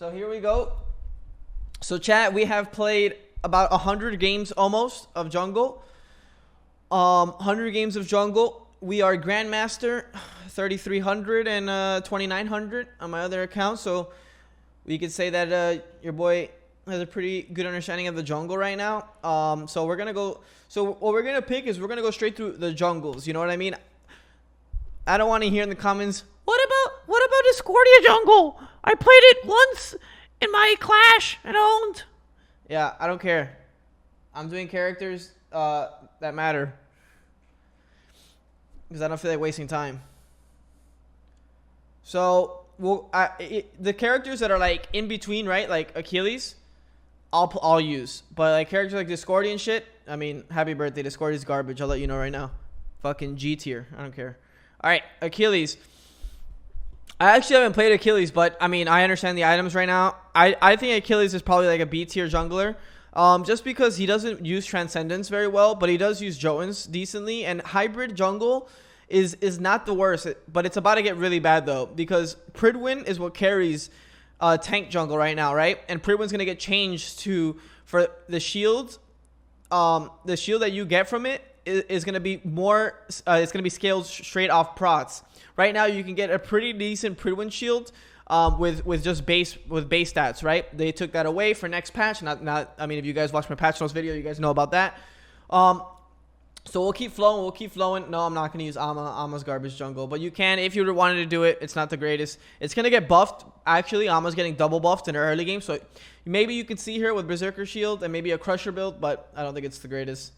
So here we go. So chat, we have played about 100 games almost of jungle. 100 games of jungle. We are Grandmaster 3300 and 2900 on my other account. So we could say that your boy has a pretty good understanding of the jungle right now. So we're gonna go. So what we're gonna pick is we're gonna go straight through the jungles. You know what I mean? I don't want to hear in the comments, what about Discordia jungle? I played it once in my Clash and owned. Yeah, I don't care. I'm doing characters that matter. Because I don't feel like wasting time. So, the characters that are like in between, right? Like Achilles, I'll use. But like characters like Discordia and shit, I mean, happy birthday. Discordia's garbage. I'll let you know right now. Fucking G tier. I don't care. Alright, Achilles. I actually haven't played Achilles, but I mean, I understand the items right now. I think Achilles is probably like a B tier jungler. Just because he doesn't use Transcendence very well, but he does use Jotuns decently. And hybrid jungle is not the worst, but it's about to get really bad though, because Pridwin is what carries tank jungle right now, right? And Pridwin's gonna get changed for the shield. The shield that you get from it is gonna be more. It's gonna be scaled straight off prots. Right now, you can get a pretty decent Pridwin shield. With just base stats, right? They took that away for next patch. I mean, if you guys watched my patch notes video, you guys know about that. So we'll keep flowing. No, I'm not gonna use Ama's garbage jungle, but you can if you wanted to do it. It's not the greatest. It's gonna get buffed. Actually, Ama's getting double buffed in her early game, so maybe you can see her with Berserker shield and maybe a Crusher build, but I don't think it's the greatest.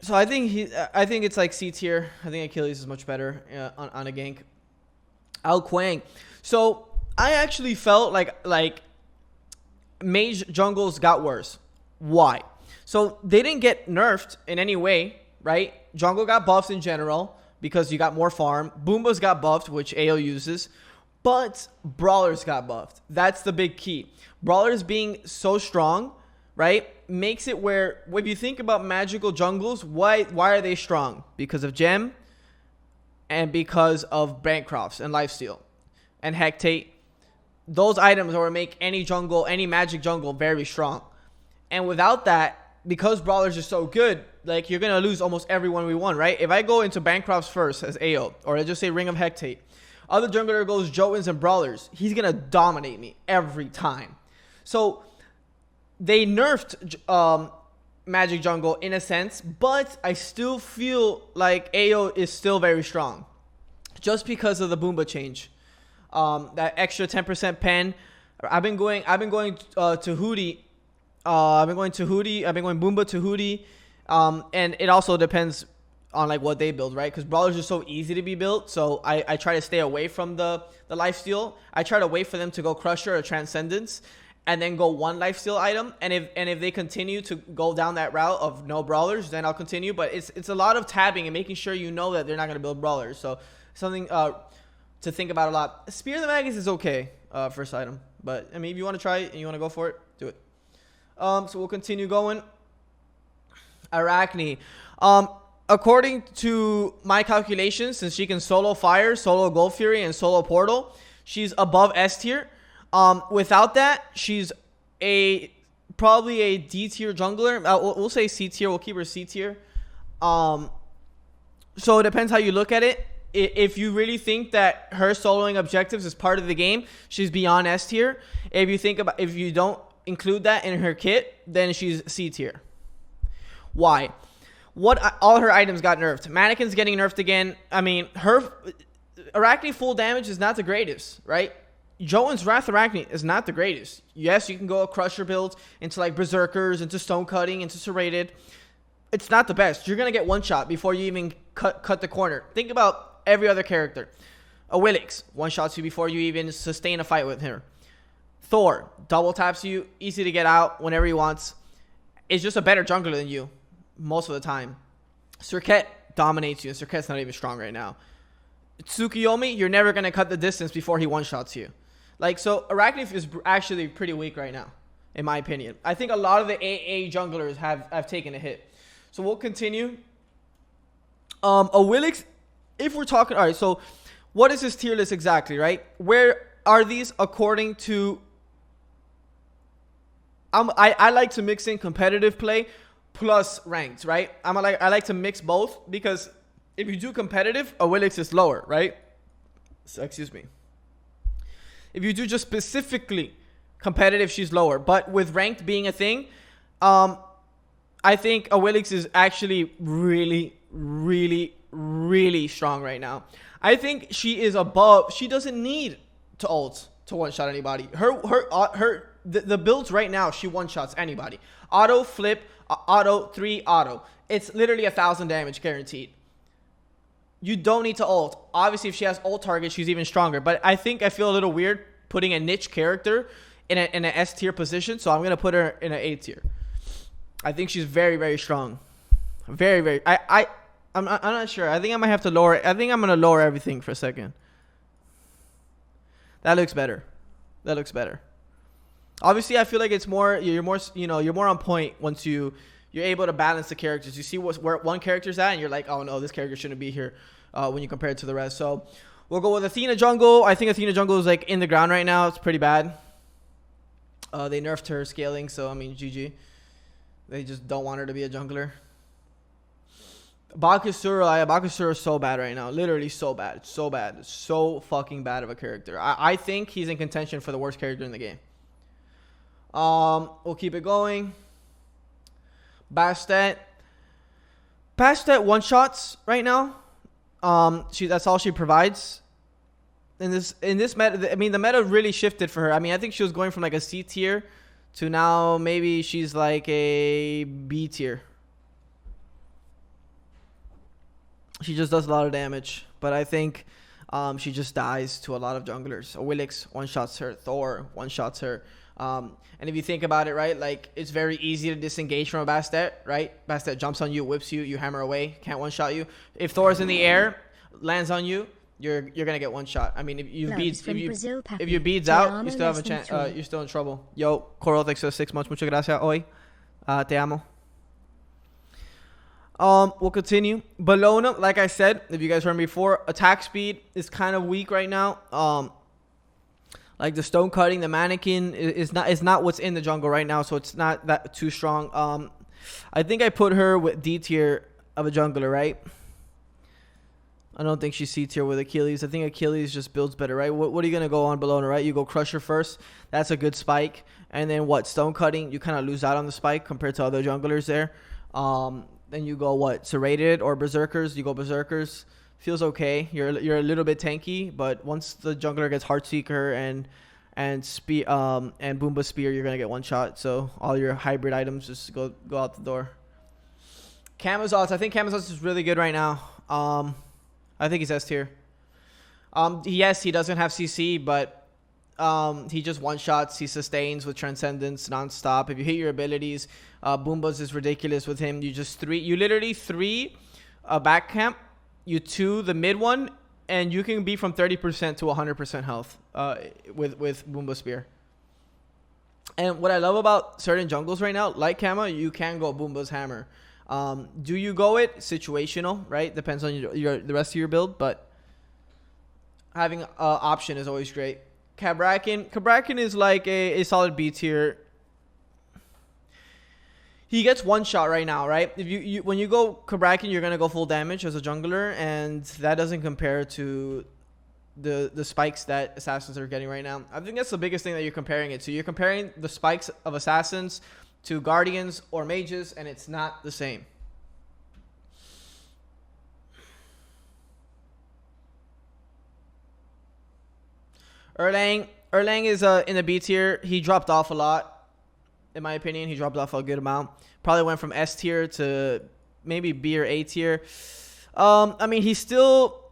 So I think it's like C tier. I think Achilles is much better on a gank. Al Quang. So I actually felt like mage jungles got worse. Why? So they didn't get nerfed in any way, right? Jungle got buffed in general because you got more farm. Boombas got buffed, which AO uses, but brawlers got buffed. That's the big key. Brawlers being so strong, right, makes it where if you think about magical jungles, why are they strong? Because of gem. And because of Bancrofts and Lifesteal and Hectate, those items are what make any jungle, any magic jungle very strong. And without that, because brawlers are so good, like you're going to lose almost every 1v1, right? If I go into Bancrofts first as AO, or let's just say Ring of Hectate, other jungler goes Jotuns and brawlers, he's going to dominate me every time. So they nerfed magic jungle in a sense, but I still feel like AO is still very strong just because of the Boomba change. That extra 10% pen. I've been going to Hootie. I've been going Boomba to Hootie. And it also depends on like what they build, right? Because brawlers are so easy to be built, so I try to stay away from the lifesteal. I try to wait for them to go Crusher or Transcendence, and then go one lifesteal item, and if they continue to go down that route of no brawlers, then I'll continue. But it's a lot of tabbing and making sure you know that they're not going to build brawlers. So something to think about a lot. Spear of the Magus is okay, first item, but I mean if you want to try it and you want to go for it, do it. So we'll continue going. Arachne. According to my calculations, since she can solo fire, solo Gold Fury, and solo portal, she's above S tier. Without that, she's probably a D tier jungler. We'll say C tier. We'll keep her C tier. So it depends how you look at it. If you really think that her soloing objectives is part of the game, she's beyond S tier. If you don't include that in her kit, then she's C tier. Why? All her items got nerfed. Mannequin's getting nerfed again. I mean, her Arachne full damage is not the greatest, right? Jotun's Wrath Arachne is not the greatest. Yes, you can go a Crusher build into like Berserkers, into Stone Cutting, into Serrated. It's not the best. You're going to get one shot before you even cut the corner. Think about every other character. A Willix, one shots you before you even sustain a fight with her. Thor, double taps you, easy to get out whenever he wants. Is just a better jungler than you most of the time. Serket dominates you, and Serket's not even strong right now. Tsukiyomi, you're never going to cut the distance before he one-shots you. Like, so Arachne is actually pretty weak right now, in my opinion. I think a lot of the AA junglers have taken a hit. So we'll continue. A Willix, if we're talking, all right, so what is this tier list exactly, right? Where are these according to... I like to mix in competitive play plus ranked, right? I like to mix both, because if you do competitive, a Willix is lower, right? So, excuse me. If you do just specifically competitive, she's lower. But with ranked being a thing, I think a Willix is actually really, really, really strong right now. I think she is above. She doesn't need to ult to one-shot anybody. The builds right now, she one-shots anybody. Auto, flip, auto, 3, auto. It's literally 1,000 damage guaranteed. You don't need to ult. Obviously, if she has ult target, she's even stronger. But I feel a little weird putting a niche character in an S tier position, so I'm gonna put her in an A tier. I think she's very, very strong. Very, very. I'm not sure. I think I might have to lower it. I think I'm gonna lower everything for a second. That looks better. That looks better. Obviously, I feel like it's more. You're more on point once you're able to balance the characters. You see where one character's at, and you're like, oh no, this character shouldn't be here when you compare it to the rest. So we'll go with Athena Jungle. I think Athena Jungle is like in the ground right now. It's pretty bad. They nerfed her scaling, so I mean, GG. They just don't want her to be a jungler. Bakasura is so bad right now. Literally so bad. So bad. So fucking bad of a character. I think he's in contention for the worst character in the game. We'll keep it going. Bastet one-shots right now. That's all she provides. In this meta, I mean, the meta really shifted for her. I mean, I think she was going from like a C tier to now maybe she's like a B tier. She just does a lot of damage, but I think she just dies to a lot of junglers. Willix one-shots her, Thor one-shots her. And if you think about it, right, like it's very easy to disengage from a Bastet, right? Bastet jumps on you, whips you, you hammer away, can't one-shot you. If Thor's in the air, lands on you, you're gonna get one shot. I mean, if you beads out, you still have a chance. You're still in trouble. Yo, Coral, thanks for the 6 months. Muchas gracias. Hoy, te amo. We'll continue. Bologna, like I said, if you guys heard me before, attack speed is kind of weak right now. Like the stone cutting, the mannequin is not what's in the jungle right now, so it's not that too strong. I think I put her with D tier of a jungler, right? I don't think she's C tier with Achilles. I think Achilles just builds better, right? What are you gonna go on Bologna, right? You go Crusher first. That's a good spike, and then what? Stone cutting. You kind of lose out on the spike compared to other junglers there. Then you go what? Serrated or Berserkers. You go Berserkers. Feels okay. You're a little bit tanky, but once the jungler gets Heartseeker and Spear and Boomba Spear, you're gonna get one shot. So all your hybrid items just go out the door. Camazotz. I think Camazotz is really good right now. I think he's S tier. Yes, he doesn't have CC, but he just one shots. He sustains with Transcendence nonstop. If you hit your abilities, Boomba's is ridiculous with him. You literally 3 back camp. You 2 the mid one, and you can be from 30% to 100% health with Boomba Spear. And what I love about certain jungles right now, like Kama, you can go Boomba's Hammer. Do you go it? Situational, right? Depends on the rest of your build, but having an option is always great. Cabrakan is like a solid B tier. He gets one shot right now, right? If when you go Cabrakan, you're gonna go full damage as a jungler, and that doesn't compare to the spikes that assassins are getting right now. I think that's the biggest thing that you're comparing it to. You're comparing the spikes of assassins to guardians or mages, and it's not the same. Erlang is in the B tier. He dropped off a lot. In my opinion, he dropped off a good amount. Probably went from S tier to maybe B or A tier. I mean, he's still...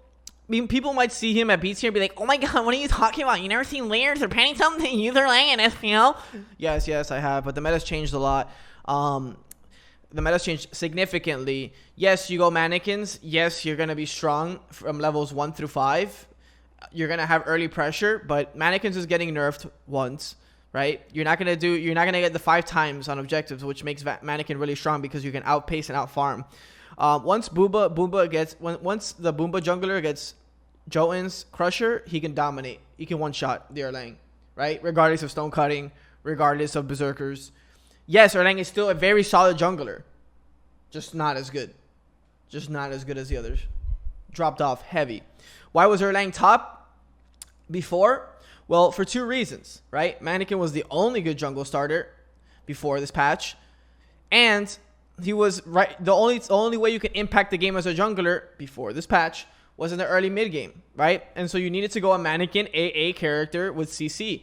I mean, people might see him at B tier and be like, oh my god, what are you talking about? You never seen layers or penny something? Use Erlang and SPL? Yes, I have. But the meta's changed a lot. The meta's changed significantly. Yes, you go mannequins. Yes, you're going to be strong from levels 1 through 5. You're going to have early pressure, but mannequins is getting nerfed once. Right? You're not gonna get the 5 times on objectives, which makes Mannequin really strong because you can outpace and outfarm. Once the Boomba jungler gets Jotun's Crusher, he can dominate. one-shot the Erlang, right? Regardless of stone cutting, regardless of berserkers. Yes, Erlang is still a very solid jungler, just not as good. Just not as good as the others. Dropped off heavy. Why was Erlang top before? Well, for 2 reasons, right? Mannequin was the only good jungle starter before this patch, and he was the only way you can impact the game as a jungler before this patch was in the early mid game, right? And so you needed to go a Mannequin AA character with CC,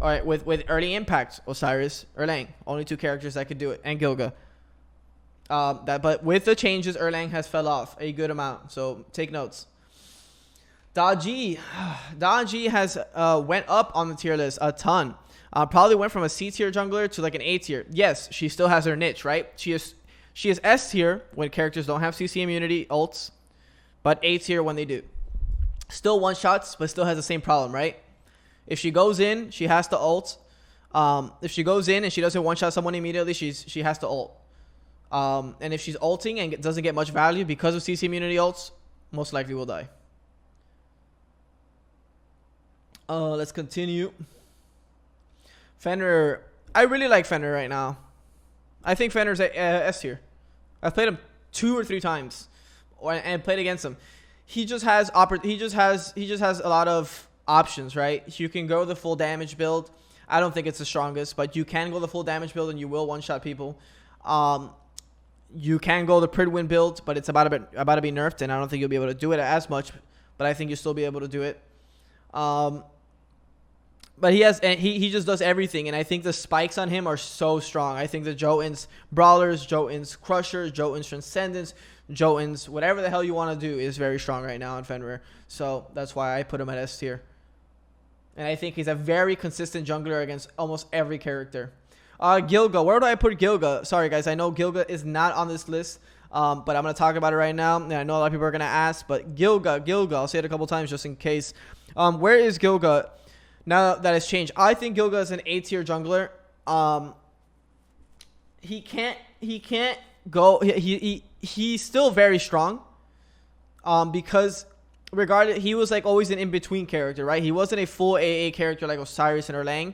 all right, with early impact. Osiris, Erlang, only 2 characters that could do it, and Gilga. But with the changes, Erlang has fell off a good amount, so take notes. Daji has went up on the tier list a ton. Probably went from a C tier jungler to like an A tier. Yes, she still has her niche, right? She is S tier when characters don't have CC immunity ults, but A tier when they do. Still one shots, but still has the same problem, right? If she goes in, she has to ult. If she goes in and she doesn't one shot someone immediately, she has to ult. And if she's ulting and doesn't get much value because of CC immunity ults, most likely will die. Let's continue. Fender. I really like Fender right now. I think Fender's S tier. I've played him 2 or 3 times, and played against him. He just has a lot of options, right? You can go the full damage build. I don't think it's the strongest, but you can go the full damage build and you will one shot people. You can go the Pridwin build, but it's about to be nerfed, and I don't think you'll be able to do it as much. But I think you'll still be able to do it. But he just does everything, and I think the spikes on him are so strong. I think the Jotunn's Brawlers, Jotunn's Crushers, Jotunn's Transcendence, Jotunn's whatever the hell you want to do is very strong right now in Fenrir. So that's why I put him at S tier. And I think he's a very consistent jungler against almost every character. Gilga. Where do I put Gilga? Sorry, guys. I know Gilga is not on this list, but I'm going to talk about it right now. And I know a lot of people are going to ask, but Gilga. I'll say it a couple times just in case. Where is Gilga now that it's changed? I think Gilga is an A tier jungler. He can't go. He's still very strong. Because regardless, he was like always an in-between character, right? He wasn't a full AA character like Osiris and Erlang,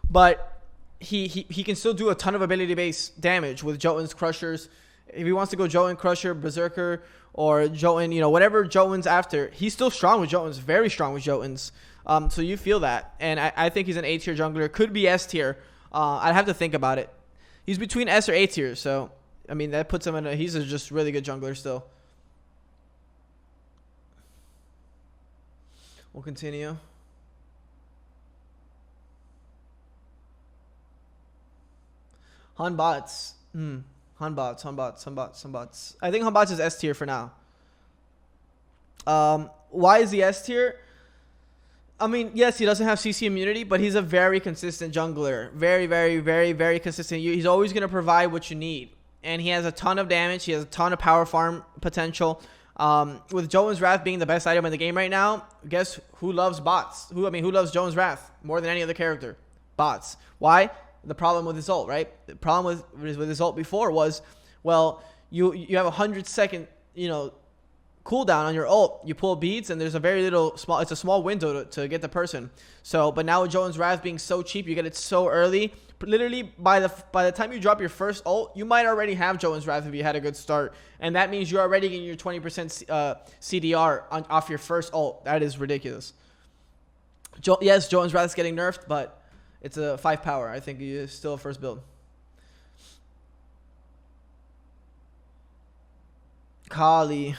but he can still do a ton of ability-based damage with Jotunn's Crushers. If he wants to go Jotun Crusher, Berserker, or Jotun, whatever Jotun's after, he's still strong with Jotuns, very strong with Jotuns. So you feel that. And I think he's an A tier jungler. Could be S tier. I'd have to think about it. He's between S or A tier, so I mean that puts him he's a just really good jungler still. We'll continue. Hanbots. Hanbots. I think Hanbots is S tier for now. Why is he S tier? I mean, yes, he doesn't have CC immunity, but he's a very consistent jungler. Very, very, very, very consistent. He's always going to provide what you need. And he has a ton of damage. He has a ton of power farm potential. With Jotun's Wrath being the best item in the game right now, guess who loves bots? Who loves Jotun's Wrath more than any other character? Bots. Why? The problem with his ult, right? The problem with his ult before was, well, you have a 100-second, cooldown on your ult. You pull beads, and there's a very it's a small window to get the person. So, but now with Jotun's Wrath being so cheap, you get it so early. Literally, by the time you drop your first ult, you might already have Jotun's Wrath if you had a good start. And that means you're already getting your 20% CDR off your first ult. That is ridiculous. Yes, Jotun's Wrath is getting nerfed, but it's a 5 power. I think it's still a first build. Akali.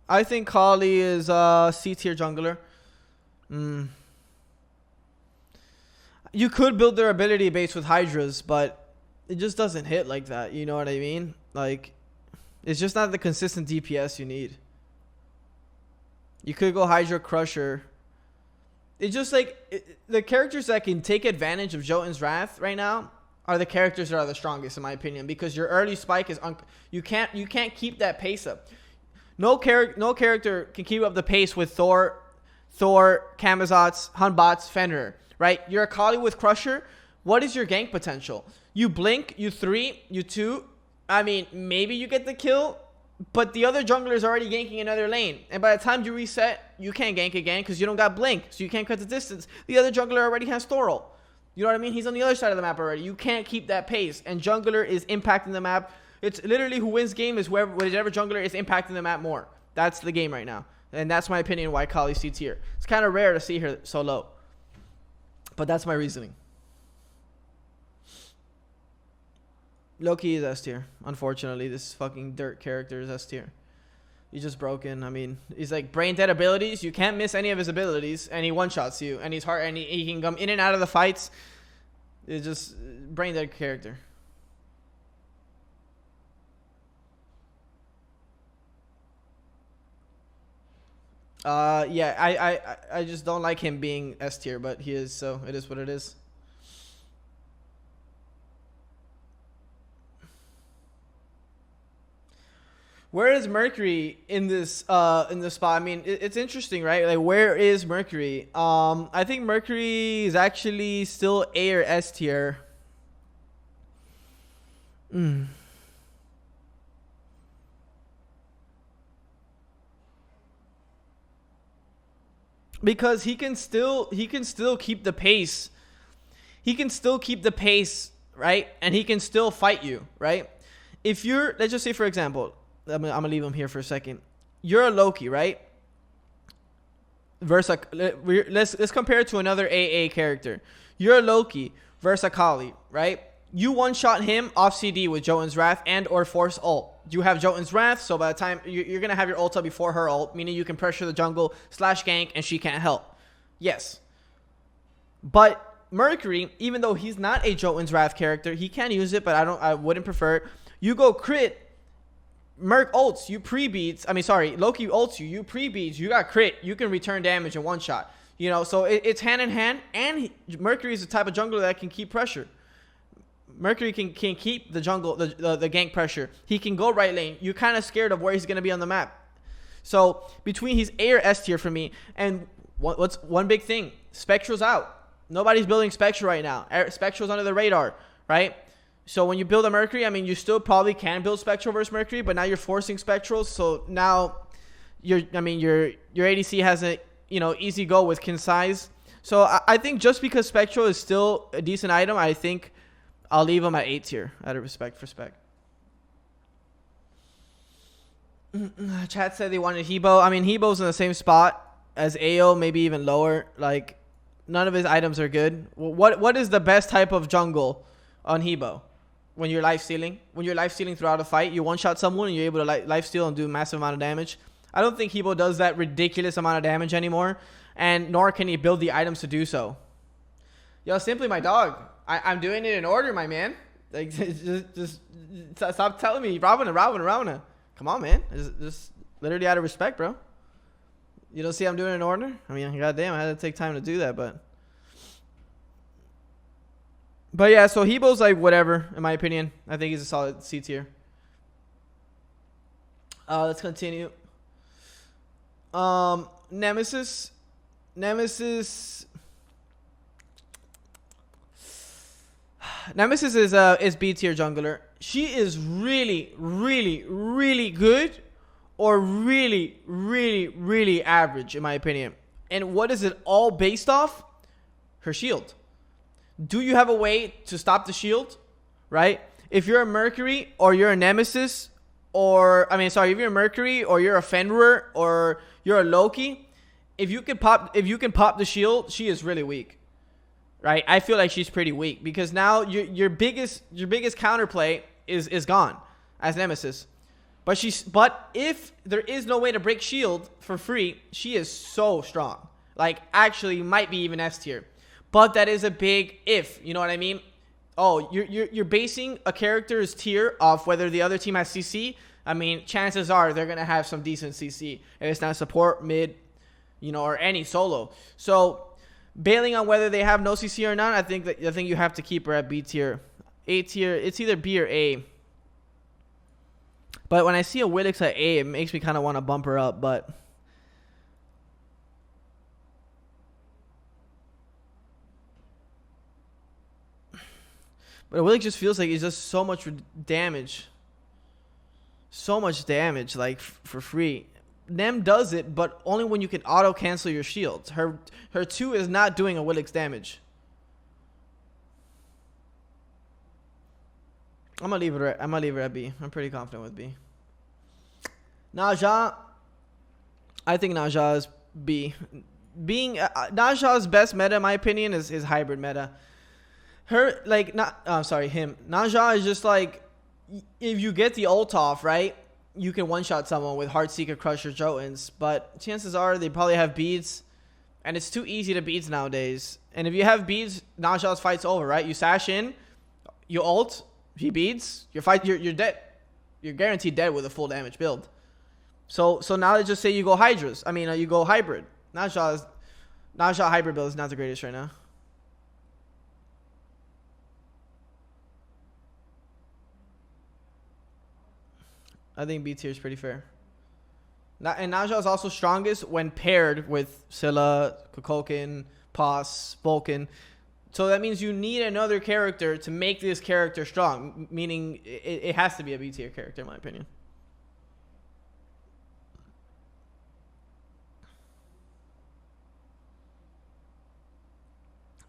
I think Akali is C tier jungler. You could build their ability base with Hydras, but it just doesn't hit like that. You know what I mean? Like, it's just not the consistent DPS you need. You could go Hydra Crusher. It's just like the characters that can take advantage of Jotun's Wrath right now are the characters that are the strongest, in my opinion, because your early spike is you can't keep that pace up. No character can keep up the pace with Thor, Kamazots, Hanbots, Fenrir, right? You're Akali with Crusher. What is your gank potential? You blink, you 3, you 2. I mean, maybe you get the kill, But the other jungler is already ganking another lane. And by the time you reset, you can't gank again because you don't got blink. So you can't cut the distance. The other jungler already has Thorol. You know what I mean? He's on the other side of the map already. You can't keep that pace. And jungler is impacting the map. It's literally who wins game is whichever jungler is impacting the map more. That's the game right now. And that's my opinion why Akali's C tier. It's kind of rare to see her so low. But that's my reasoning. Loki is S tier. Unfortunately, this fucking dirt character is S tier. He's just broken. I mean, he's like brain dead abilities. You can't miss any of his abilities, and he one shots you. And he's hard, and he can come in and out of the fights. It's just brain dead character. Yeah, I just don't like him being S tier, but he is, so it is what it is. Where is Mercury in this spot? I mean, it's interesting, right? Like, where is Mercury? I think Mercury is actually still A or S tier. Because he can still keep the pace. He can still keep the pace, right? And he can still fight you, right? If you're, let's just say for example, I'm gonna leave him here for a second. You're a Loki, right? Versus, let's compare it to another AA character. You're a Loki versus Akali, right? You one-shot him off CD with Jotun's Wrath and or Force ult. You have Jotun's Wrath, so by the time you're gonna have your ult up before her ult, meaning you can pressure the jungle / gank and she can't help. Yes. But Mercury, even though he's not a Jotun's Wrath character, he can use it, but I wouldn't prefer it. You go crit, Merc ults, you pre-beats. I mean, sorry, Loki ults you, you pre-beats, you got crit, you can return damage in one shot. You know, so it's hand in hand, and Mercury is the type of jungler that can keep pressure. Mercury can keep the jungle, the gank pressure. He can go right lane. You're kind of scared of where he's going to be on the map. So between he's A or S tier for me. And what's one big thing? Spectral's out. Nobody's building Spectral right now. Spectral's under the radar, right? So when you build a Mercury, I mean, you still probably can build Spectral versus Mercury, but now you're forcing Spectrals. So now your ADC has a, easy go with Concise. So I think just because Spectral is still a decent item, I think I'll leave him at 8 tier out of respect for Spec. Chat said they wanted Hebo. I mean, Hebo's in the same spot as AO, maybe even lower. Like, none of his items are good. What is the best type of jungle on Hebo? When you're life stealing? When you're life stealing throughout a fight, you one-shot someone and you're able to life steal and do a massive amount of damage. I don't think Hebo does that ridiculous amount of damage anymore, and nor can he build the items to do so. Yo, Simply my dog. I'm doing it in order, my man. Like, just stop telling me Ravana. Come on, man. Just literally out of respect, bro. You don't see I'm doing it in order? I mean, goddamn, I had to take time to do that, but yeah. So Hebo's like whatever, in my opinion. I think he's a solid C tier. Let's continue. Nemesis. Nemesis is B tier jungler. She is really, really, really good, or really, really, really average in my opinion. And what is it all based off? Her shield. Do you have a way to stop the shield? Right? If you're a Mercury or you're a Nemesis, if you're a Mercury or you're a Fender or you're a Loki, if you can pop the shield, she is really weak. Right? I feel like she's pretty weak because now your biggest counterplay is gone as Nemesis. But if there is no way to break shield for free, she is so strong. Like, actually might be even S tier. But that is a big if, you know what I mean? Oh, you're basing a character's tier off whether the other team has CC. I mean, chances are they're gonna have some decent CC. If it's not support, mid, or any solo. So bailing on whether they have no CC or not, I think you have to keep her at B tier. A tier, it's either B or A. But when I see a Willix at A, it makes me kind of want to bump her up, but a Willix just feels like it's just so much damage. so much damage, like, for free. Nem does it, but only when you can auto cancel your shields. Her 2 is not doing a Willix damage. I'm gonna leave it at B. I'm pretty confident with B. Naja, I think Naja is B. Being Naja's best meta, in my opinion, is hybrid meta. Her, like, him. Naja is just like, if you get the ult off, right, you can one-shot someone with Heartseeker, Crusher, Jotuns, but chances are they probably have beads, and it's too easy to beads nowadays. And if you have beads, Naja's fight's over, right? You sash in, you ult, he beads, you're dead. You're guaranteed dead with a full damage build. So now let's just say you go Hydras. I mean, you go hybrid. Naja hybrid build is not the greatest right now. I think B tier is pretty fair. And Naja is also strongest when paired with Scylla, Kukulkan, Pos, Vulcan. So that means you need another character to make this character strong. Meaning it has to be a B tier character, in my opinion.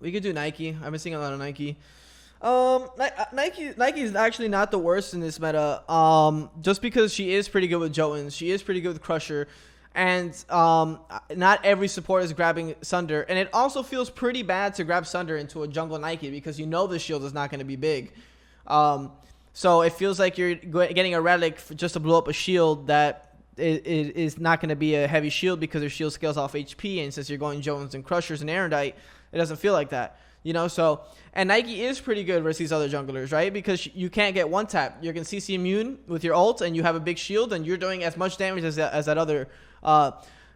We could do Nike. I've been seeing a lot of Nike. Nike is actually not the worst in this meta. Just because she is pretty good with Jotuns, she is pretty good with Crusher, and not every support is grabbing Sunder. And it also feels pretty bad to grab Sunder into a jungle Nike because you know the shield is not going to be big. So it feels like you're getting a relic just to blow up a shield that is not going to be a heavy shield because their shield scales off HP, and since you're going Jotuns and Crushers and Erendite, it doesn't feel like that. You know, so, and Nike is pretty good versus these other junglers, right? Because you can't get one tap. You can CC immune with your ult, and you have a big shield, and you're doing as much damage as that other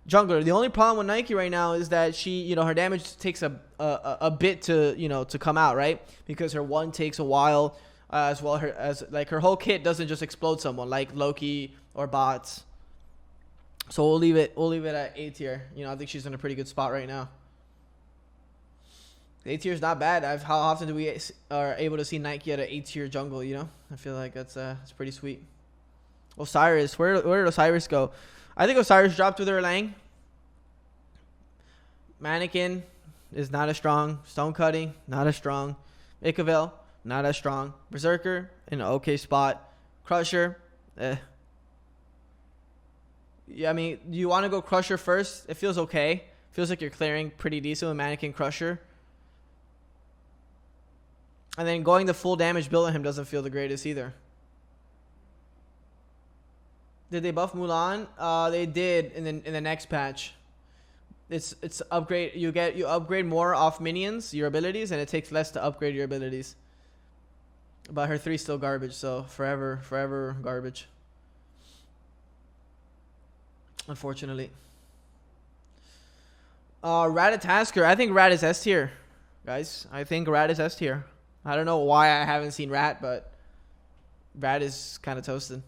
jungler. The only problem with Nike right now is that she, you know, her damage takes a bit to, you know, to come out, right? Because her 1 takes a while, as well as like her whole kit doesn't just explode someone like Loki or bots. So we'll leave it at A tier. You know, I think she's in a pretty good spot right now. A tier is not bad. How often do we are able to see Nike at an A tier jungle? You know, I feel like that's pretty sweet. Osiris, where did Osiris go? I think Osiris dropped with Erlang. Mannequin is not as strong. Stone Cutting, not as strong. Ikavel, not as strong. Berserker in an okay spot. Crusher, Yeah, I mean, do you want to go Crusher first? It feels okay. Feels like you're clearing pretty decent with Mannequin Crusher. And then going the full damage build on him doesn't feel the greatest either. Did they buff Mulan? They did in the next patch. It's upgrade. You upgrade more off minions, your abilities, and it takes less to upgrade your abilities. But her 3's still garbage, so forever garbage. Unfortunately. Rattata Tasker. I think Rat is S tier, guys. I think Rat is S tier. I don't know why I haven't seen Rat, but Rat is kind of toasted.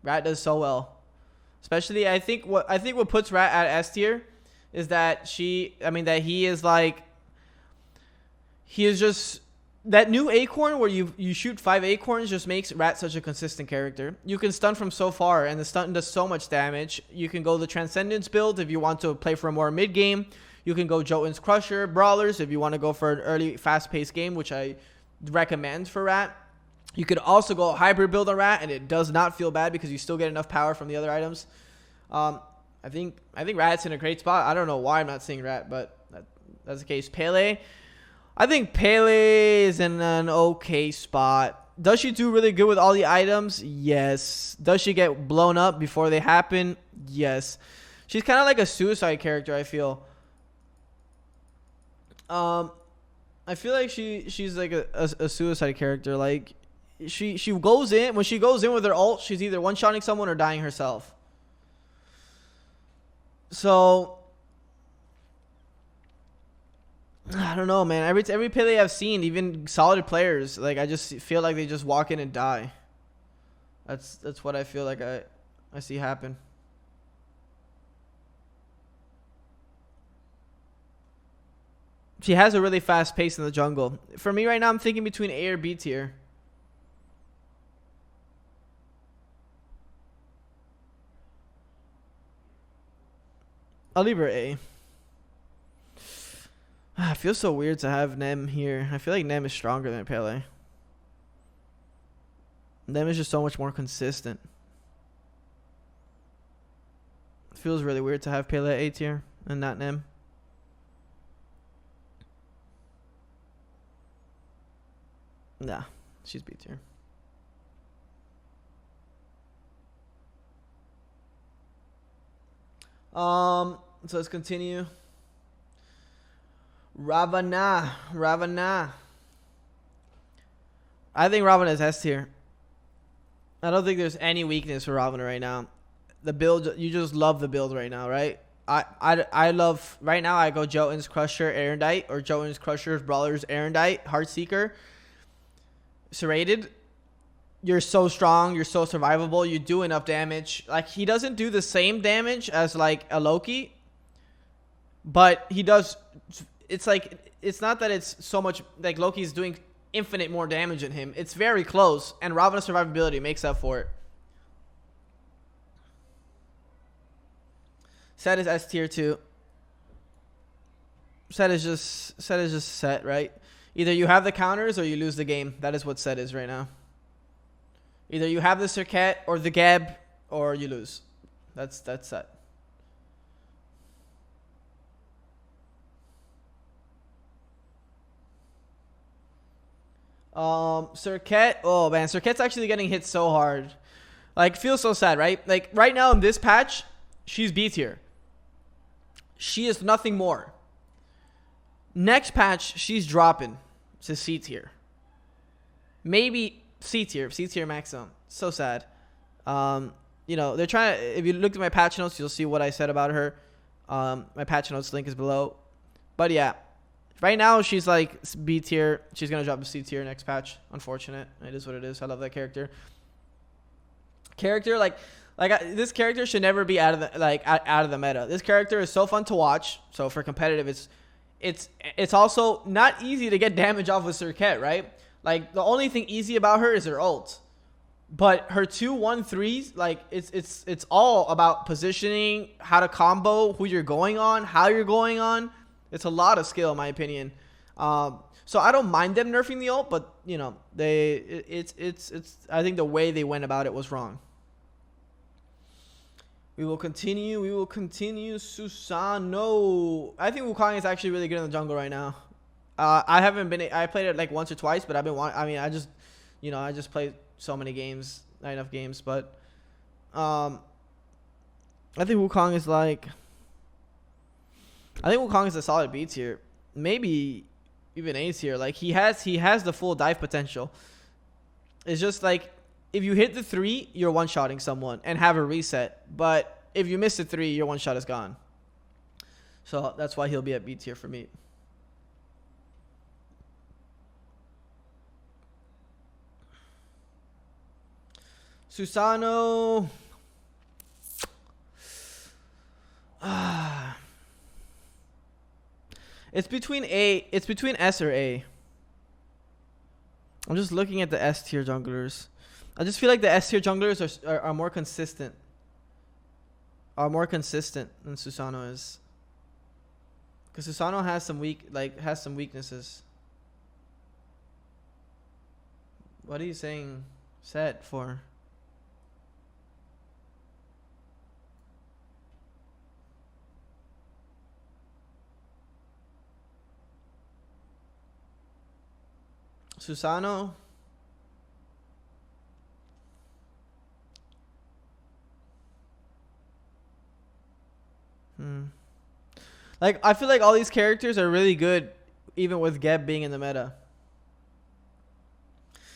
Rat does so well. Especially, I think what puts Rat at S tier is that he is just that new acorn where you shoot 5 acorns just makes Rat such a consistent character. You can stun from so far, and the stun does so much damage. You can go the Transcendence build if you want to play for a more mid game. You can go Jotuns Crusher, Brawlers if you want to go for an early fast-paced game, which I recommend for Rat. You could also go hybrid build on Rat, and it does not feel bad because you still get enough power from the other items. I think Rat's in a great spot. I don't know why I'm not seeing Rat, but that's the case. Pele. I think Pele is in an okay spot. Does she do really good with all the items? Yes. Does she get blown up before they happen? Yes. She's kind of like a suicide character, I feel. I feel like she's like a suicide character. Like she goes in, when she goes in with her ult, she's either one-shotting someone or dying herself. So I don't know, man. Every Pele I've seen, even solid players, like I just feel like they just walk in and die. That's what I feel like I see happen. She has a really fast pace in the jungle. For me right now, I'm thinking between A or B tier. I'll leave her A. It feels so weird to have Nem here. I feel like Nem is stronger than Pele. Nem is just so much more consistent. It feels really weird to have Pele A tier and not Nem. Nah, she's B tier. So let's continue. Ravana. I think Ravana is S tier. I don't think there's any weakness for Ravana right now. The build, you just love the build right now, right? I love, right now I go Jotun's Crusher, Erendite, or Jotun's Crusher, Brawler's Erendite, Heartseeker. Serrated. You're so strong, you're so survivable, you do enough damage. Like, he doesn't do the same damage as, like, a Loki, but he does. It's like, it's not that it's so much, like, Loki's doing infinite more damage than him. It's very close, and Ravana's survivability makes up for it. Set is S tier too. Set is just set, right? Either you have the counters or you lose the game. That is what set is right now. Either you have the Circuit or the Gab, or you lose. That's set. Circuit. Oh man, Circuit's actually getting hit so hard. Like, feels so sad, right? Like, right now in this patch, she's B tier. She is nothing more. Next patch, she's dropping to C tier. Maybe C tier maximum. So sad. You know, they're trying to, if you look at my patch notes, you'll see what I said about her. My patch notes link is below. But yeah, right now she's like B tier. She's gonna drop to C tier next patch. Unfortunate. It is what it is. I love that character. This character should never be out of the meta. This character is so fun to watch. So for competitive, it's also not easy to get damage off with Circuit, right? Like, the only thing easy about her is her ult. But her 2-1-3s, like, it's all about positioning, how to combo, who you're going on, how you're going on. It's a lot of skill, in my opinion. So I don't mind them nerfing the ult, but you know, I think the way they went about it was wrong. We will continue. Susano. I think Wukong is actually really good in the jungle right now. I played it like once or twice, but I just played so many games, not enough games, but I think Wukong is a solid B tier, maybe even A tier. Like, he has the full dive potential. It's just like, if you hit the 3, you're one-shotting someone and have a reset, but if you miss the 3, your one shot is gone. So that's why he'll be at B tier for me. Susano. It's between S or A. I'm just looking at the S tier junglers. I just feel like the S tier junglers are more consistent. Are more consistent than Susano is. Because Susano has some weaknesses. What are you saying set for? Susano. Like, I feel like all these characters are really good, even with Geb being in the meta.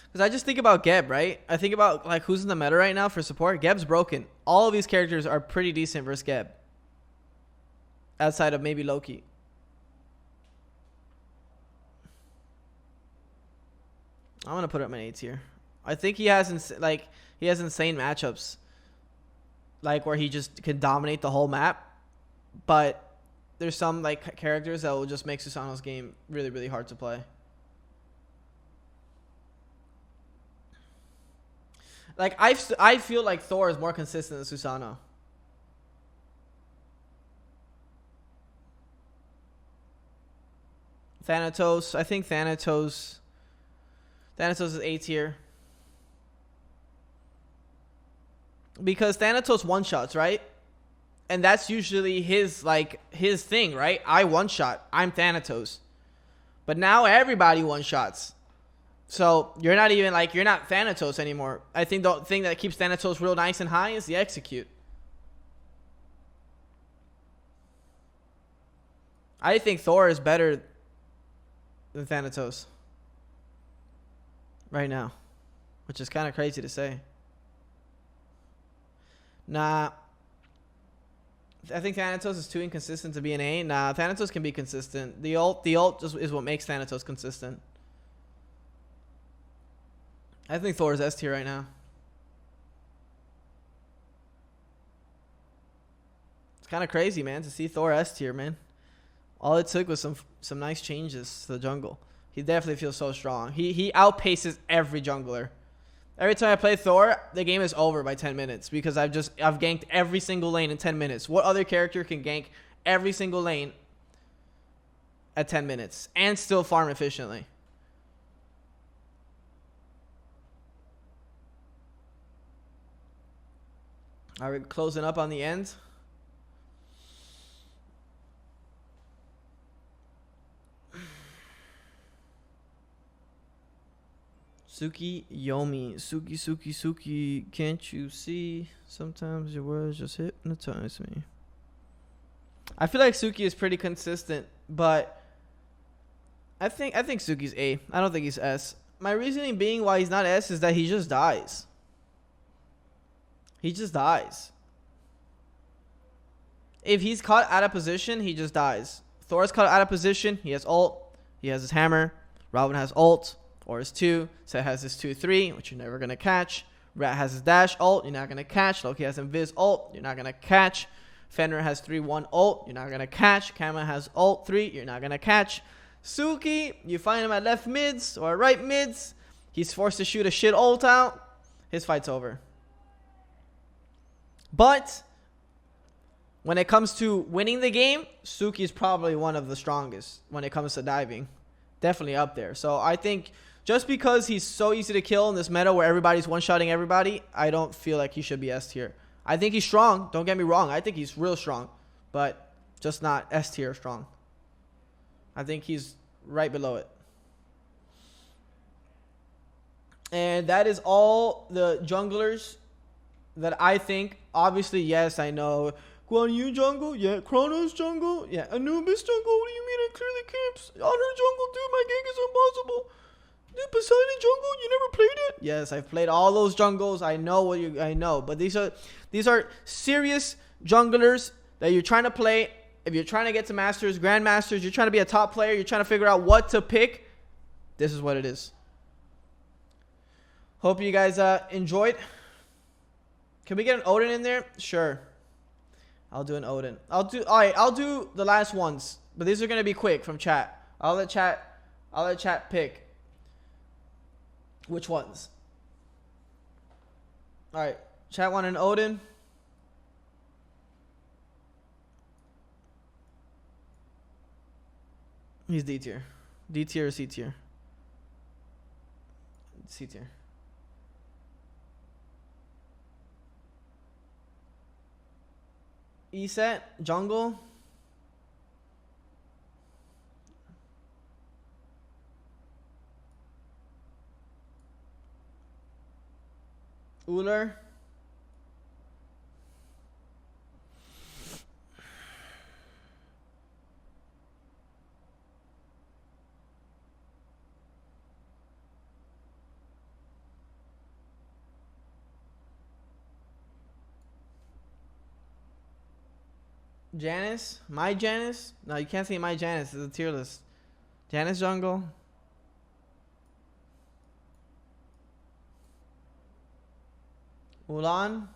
Because I just think about Geb, right? I think about, like, who's in the meta right now for support. Geb's broken. All of these characters are pretty decent versus Geb. Outside of maybe Loki. I'm going to put him in A tier. I think he has insane matchups. Like, where he just can dominate the whole map. But there's some, like, characters that will just make Susano's game really, really hard to play. Like, I feel like Thor is more consistent than Susano. Thanatos. I think Thanatos is A tier. Because Thanatos one-shots, right? And that's usually his thing, right? I one-shot. I'm Thanatos. But now everybody one-shots. So you're not Thanatos anymore. I think the thing that keeps Thanatos real nice and high is the execute. I think Thor is better than Thanatos right now, which is kind of crazy to say. Nah, I think Thanatos is too inconsistent to be an A. Nah, Thanatos can be consistent. The ult just is what makes Thanatos consistent. I think Thor is S tier right now. It's kind of crazy, man, to see Thor S tier, man. All it took was some nice changes to the jungle. He definitely feels so strong. He outpaces every jungler. Every time I play Thor, the game is over by 10 minutes because I've ganked every single lane in 10 minutes. What other character can gank every single lane at 10 minutes and still farm efficiently? All right, closing up on the end. Tsuki Yomi. Suki. Can't you see? Sometimes your words just hypnotize me. I feel like Tsuki is pretty consistent, but I think Tsuki's A. I don't think he's S. My reasoning being why he's not S is that he just dies. He just dies. If he's caught out of position, he just dies. Thor's caught out of position. He has ult. He has his hammer. Robin has ult. Or his 2. Set has his 2-3, which you're never going to catch. Rat has his dash ult. You're not going to catch. Loki has invis ult. You're not going to catch. Fender has 3-1 ult. You're not going to catch. Kama has ult 3. You're not going to catch. Tsuki, you find him at left mids or right mids. He's forced to shoot a shit ult out. His fight's over. But when it comes to winning the game, Tsuki is probably one of the strongest when it comes to diving. Definitely up there. So I think just because he's so easy to kill in this meta where everybody's one-shotting everybody, I don't feel like he should be S tier. I think he's strong. Don't get me wrong. I think he's real strong. But just not S tier strong. I think he's right below it. And that is all the junglers that I think. Obviously, yes, I know. Guan Yu jungle? Yeah. Chronos jungle? Yeah. Anubis jungle? What do you mean I clearly camps? Honor jungle? Dude, my gank is impossible. Dude, Poseidon jungle? You never played it? Yes, I've played all those jungles. I know I know. But these are serious junglers that you're trying to play. If you're trying to get to Masters, Grandmasters, you're trying to be a top player, you're trying to figure out what to pick, this is what it is. Hope you guys enjoyed. Can we get an Odin in there? Sure. I'll do an Odin. All right, I'll do the last ones, but these are gonna be quick from chat. I'll let chat pick which ones. All right, chat want an Odin. He's D tier. D tier or C tier? C tier. E set, jungle. Uller. Janice? My Janice? No, you can't say my Janice. It's a tier list. Janice jungle. Mulan.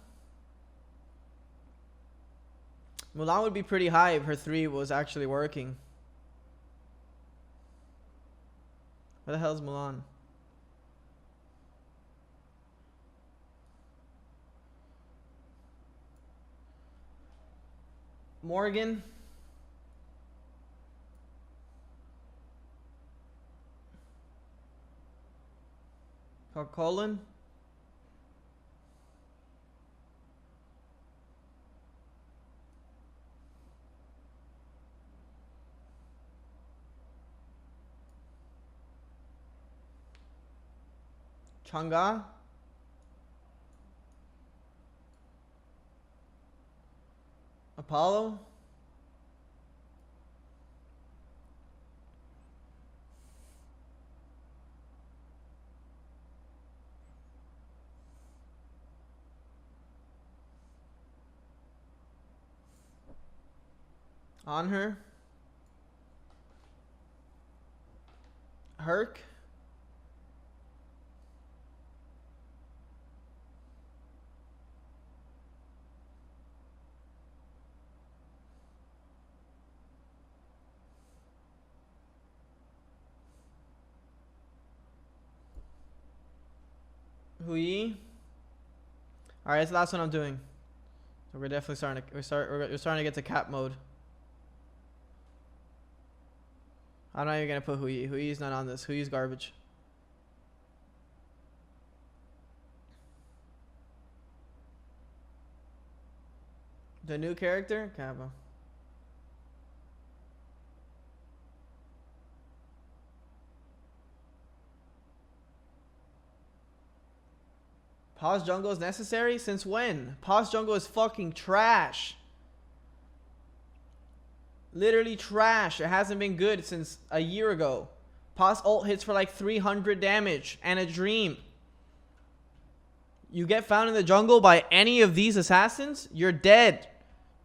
Mulan would be pretty high if her 3 was actually working. Where the hell is Mulan? Morgan. Colon. Chang'e. Apollo. On her. Herc. Hui. All right, that's the last one I'm doing. So we're definitely starting to we're starting to get to cap mode. I'm not even gonna put Hui. Hui's not on this. Hui's garbage. The new character, Kappa. Pause jungle is necessary? Since when? Pause jungle is fucking trash. Literally trash. It hasn't been good since a year ago. Pause ult hits for like 300 damage and a dream. You get found in the jungle by any of these assassins, you're dead.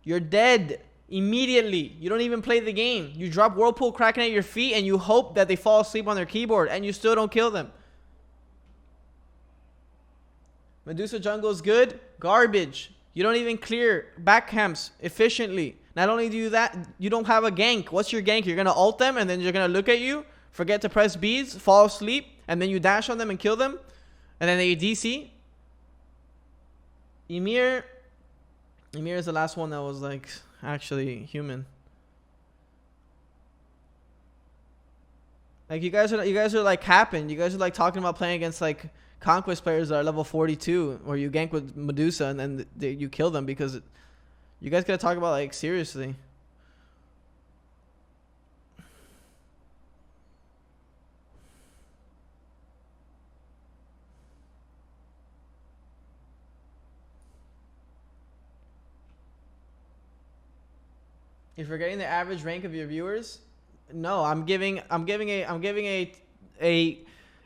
You're dead immediately. You don't even play the game. You drop Whirlpool Kraken at your feet and you hope that they fall asleep on their keyboard and you still don't kill them. Medusa jungle is good. Garbage. You don't even clear back camps efficiently. Not only do you that, you don't have a gank. What's your gank? You're going to ult them and then you're going to look at you, forget to press beads, fall asleep, and then you dash on them and kill them. And then they DC. Emir is the last one that was like actually human. Like you guys are like capping. You guys are like talking about playing against like Conquest players that are level 42 where you gank with Medusa and then you kill them because you guys gotta talk about like seriously. If you're getting the average rank of your viewers, no, I'm giving a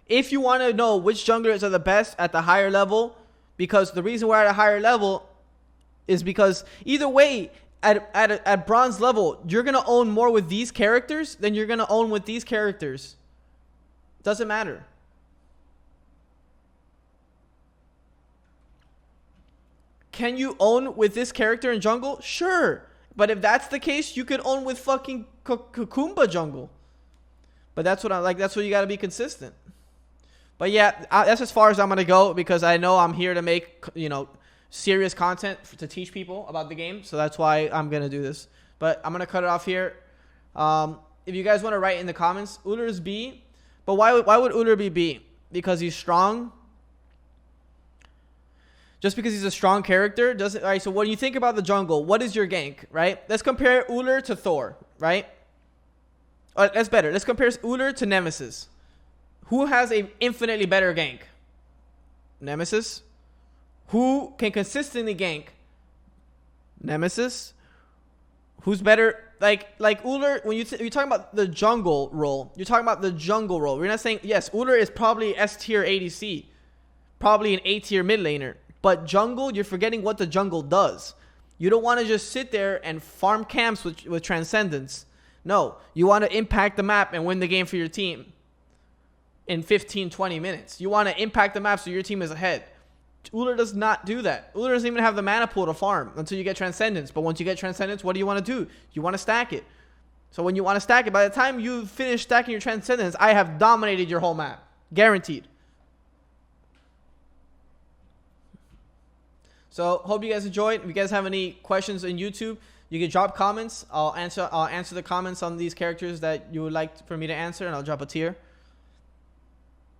if you want to know which junglers are the best at the higher level, because the reason we're at a higher level is because either way, at bronze level, you're going to own more with these characters than you're going to own with these characters. Doesn't matter. Can you own with this character in jungle? Sure. But if that's the case, you could own with fucking Kukumba jungle. But that's what I like. That's what you got to be consistent. But yeah, that's as far as I'm going to go because I know I'm here to make, serious content to teach people about the game. So that's why I'm going to do this. But I'm going to cut it off here. If you guys want to write in the comments, Uller is B. But why would Uller be B? Because he's strong. Just because he's a strong character doesn't. All right, so when you think about the jungle, what is your gank, right? Let's compare Uller to Thor, right? That's better. Let's compare Uller to Nemesis. Who has a infinitely better gank? Nemesis. Who can consistently gank? Nemesis. Who's better? Like Uller, when you're talking about the jungle role, you're talking about the jungle role. We're not saying, yes, Uller is probably S tier ADC. Probably an A tier mid laner. But jungle, you're forgetting what the jungle does. You don't want to just sit there and farm camps with Transcendence. No, you want to impact the map and win the game for your team in 15, 20 minutes. You want to impact the map so your team is ahead. Uller does not do that. Uller doesn't even have the mana pool to farm until you get Transcendence. But once you get Transcendence, what do you want to do? You want to stack it. So when you want to stack it, by the time you finish stacking your Transcendence, I have dominated your whole map. Guaranteed. So hope you guys enjoyed. If you guys have any questions on YouTube, you can drop comments. I'll answer the comments on these characters that you would like for me to answer, and I'll drop a tier.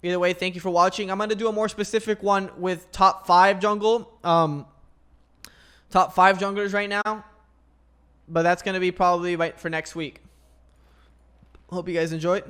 Either way, thank you for watching. I'm going to do a more specific one with top 5 jungle. Top 5 junglers right now. But that's going to be probably right for next week. Hope you guys enjoyed.